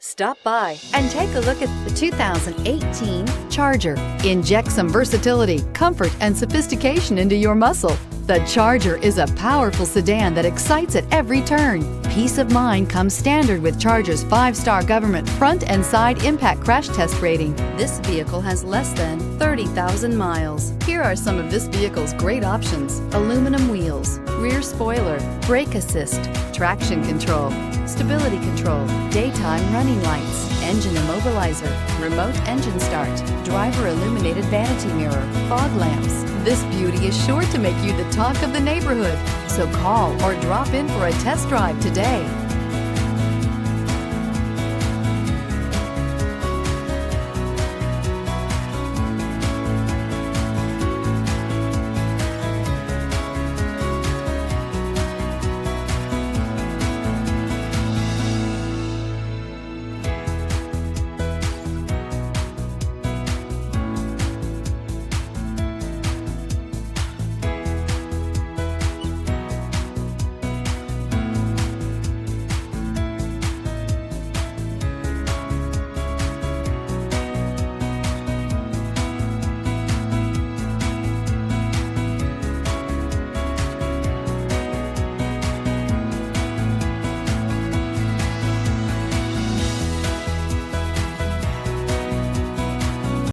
Stop by and take a look at the 2018 Charger. Inject some versatility, comfort, and sophistication into your muscle. The Charger is a powerful sedan that excites at every turn. Peace of mind comes standard with Charger's 5-star government front and side impact crash test rating. This vehicle has less than 30,000 miles. Here are some of this vehicle's great options: aluminum wheels, rear spoiler, brake assist, traction control, stability control, daytime running lights, engine immobilizer, remote engine start, driver illuminated vanity mirror, fog lamps. This beauty is sure to make you the talk of the neighborhood. So call or drop in for a test drive today.